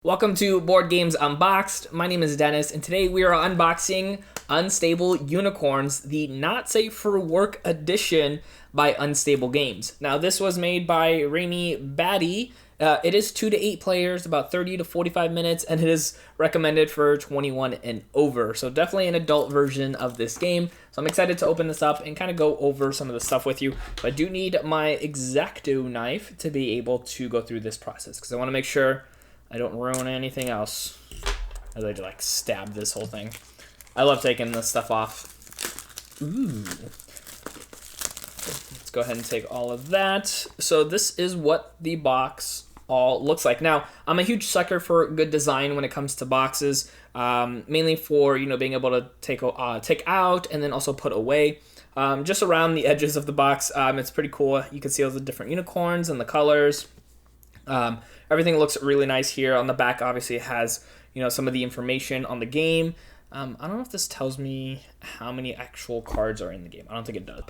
Welcome to Board Games Unboxed. My name is Dennis, and today we are unboxing Unstable Unicorns, the Not Safe for Work edition by Unstable Games. Now, this was made by Rainy Batty. It is 2 to 8 players, about 30 to 45 minutes, and it is recommended for 21 and over. So definitely an adult version of this game. So I'm excited to open this up and kind of go over some of the stuff with you. But I do need my X-Acto knife to be able to go through this process because I want to make sure I don't ruin anything else as I like stab this whole thing. I love taking this stuff off. Ooh. Let's go ahead and take all of that. So this is what the box all looks like. Now, I'm a huge sucker for good design when it comes to boxes, mainly for being able to take out and then also put away. Just around the edges of the box, it's pretty cool. You can see all the different unicorns and the colors. Everything looks really nice here. On the back, obviously, it has some of the information on the game. I don't know if this tells me how many actual cards are in the game. I don't think it does.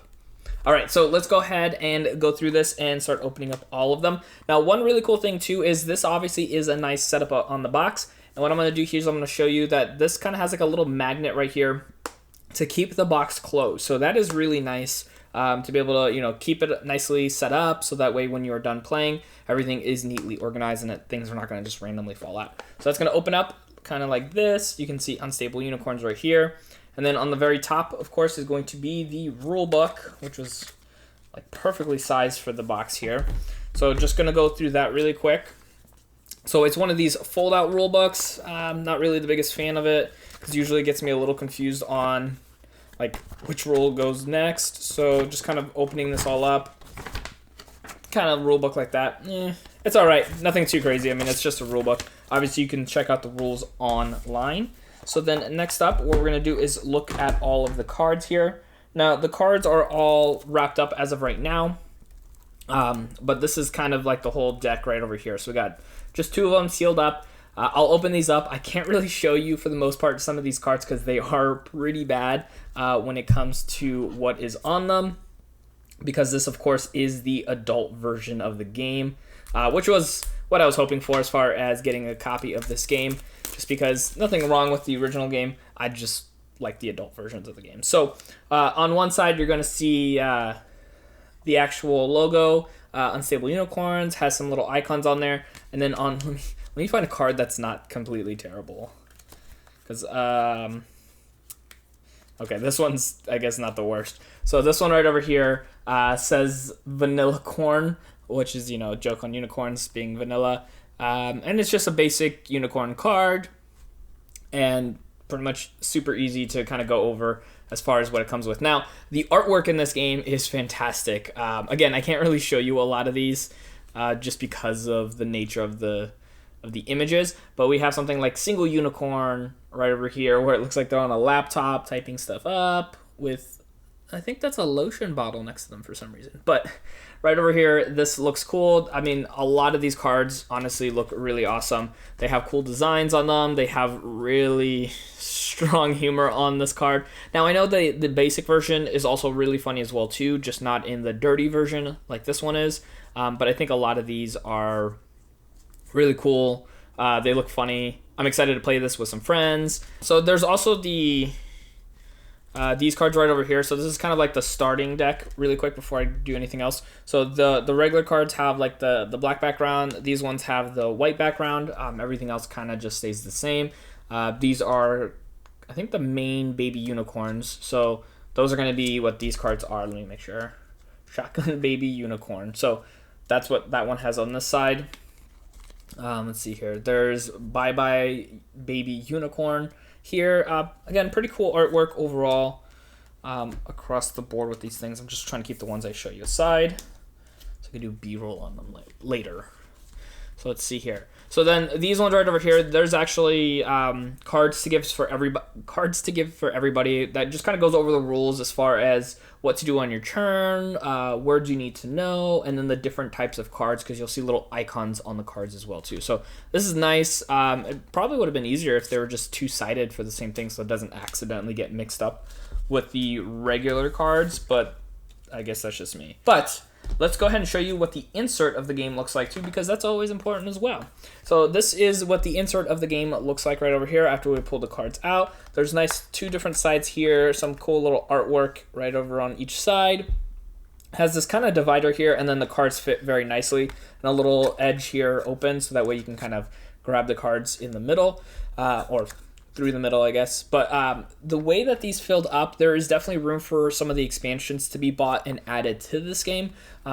All right, so let's go ahead and go through this and start opening up all of them. Now, one really cool thing, too, is this obviously is a nice setup on the box. And what I'm going to do here is I'm going to show you that this kind of has like a little magnet right here to keep the box closed. So that is really nice. To be able to, keep it nicely set up so that way when you're done playing, everything is neatly organized and things are not going to just randomly fall out. So that's going to open up kind of like this. You can see Unstable Unicorns right here. And then on the very top, of course, is going to be the rule book, which was like perfectly sized for the box here. So just going to go through that really quick. So it's one of these fold-out rule books. I'm not really the biggest fan of it because usually it gets me a little confused on like which rule goes next. So just kind of opening this all up, kind of rule book like that. It's all right, nothing too crazy. I mean, it's just a rule book. Obviously, you can check out the rules online. So then next up, what we're gonna do is look at all of the cards here. Now, the cards are all wrapped up as of right now, but this is kind of like the whole deck right over here. So we got just 2 of them sealed up. I'll open these up. I can't really show you, for the most part, some of these cards because they are pretty bad when it comes to what is on them, because this, of course, is the adult version of the game, which was what I was hoping for as far as getting a copy of this game, just because nothing wrong with the original game. I just like the adult versions of the game. So on one side, you're going to see the actual logo, Unstable Unicorns, has some little icons on there, and then on... Let me find a card that's not completely terrible. Because, okay, this one's, I guess, not the worst. So this one right over here says Vanilla Corn, which is, a joke on unicorns being vanilla. And it's just a basic unicorn card. And pretty much super easy to kind of go over as far as what it comes with. Now, the artwork in this game is fantastic. Again, I can't really show you a lot of these just because of the nature of the images, but we have something like Single Unicorn right over here where it looks like they're on a laptop typing stuff up with, I think that's a lotion bottle next to them for some reason. But right over here, this looks cool. I mean, a lot of these cards honestly look really awesome. They have cool designs on them. They have really strong humor on this card. Now, I know the basic version is also really funny as well too, just not in the dirty version like this one is. But I think a lot of these are really cool. They look funny. I'm excited to play this with some friends. So there's also these cards right over here. So this is kind of like the starting deck really quick before I do anything else. So the regular cards have like the black background. These ones have the white background. Everything else kind of just stays the same. These are, I think, the main baby unicorns. So those are going to be what these cards are. Let me make sure. Shotgun Baby Unicorn. So that's what that one has on this side. Let's see here. There's Bye Bye Baby Unicorn here. Again, pretty cool artwork overall across the board with these things. I'm just trying to keep the ones I show you aside so I can do B-roll on them later. So let's see here. So then these ones right over here, there's actually cards to give for everybody that just kind of goes over the rules as far as what to do on your turn, words you need to know, and then the different types of cards, because you'll see little icons on the cards as well too. So this is nice. It probably would have been easier if they were just two-sided for the same thing so it doesn't accidentally get mixed up with the regular cards, but I guess that's just me. But let's go ahead and show you what the insert of the game looks like too, because that's always important as well. So this is what the insert of the game looks like right over here after we pull the cards out. There's nice 2 different sides here, some cool little artwork right over on each side. Has this kind of divider here, and then the cards fit very nicely, and a little edge here open, so that way you can kind of grab the cards in the middle, or through the middle, I guess. But the way that these filled up, there is definitely room for some of the expansions to be bought and added to this game.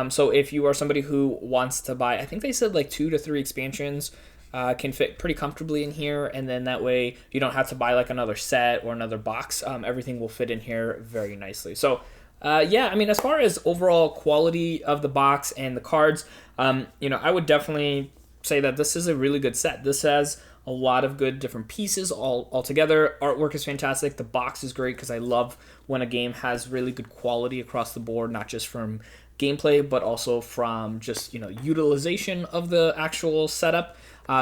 So if you are somebody who wants to buy, I think they said like 2 to 3 expansions can fit pretty comfortably in here, and then that way you don't have to buy like another set or another box. Everything will fit in here very nicely. So yeah, I mean, as far as overall quality of the box and the cards, I would definitely say that this is a really good set. This has a lot of good different pieces all together. Artwork is fantastic. The box is great because I love when a game has really good quality across the board, not just from gameplay, but also from just, utilization of the actual setup.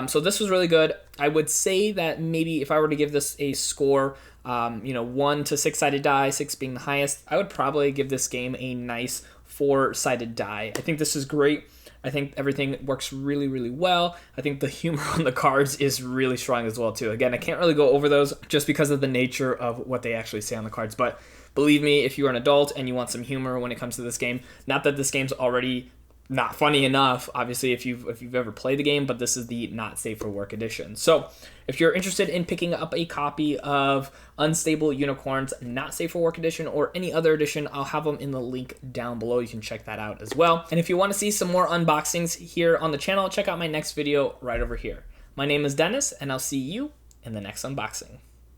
So this was really good. I would say that maybe if I were to give this a score, 1 to 6-sided die, 6 being the highest, I would probably give this game a nice 4-sided die. I think this is great. I think everything works really, really well. I think the humor on the cards is really strong as well, too. Again, I can't really go over those just because of the nature of what they actually say on the cards. But believe me, if you're an adult and you want some humor when it comes to this game, not that this game's already not funny enough, obviously, if you've ever played the game, but this is the not safe for work edition. So if you're interested in picking up a copy of Unstable Unicorns Not Safe for Work edition or any other edition, I'll have them in the link down below. You can check that out as well. And if you want to see some more unboxings here on the channel, check out my next video right over here. My name is Dennis, and I'll see you in the next unboxing.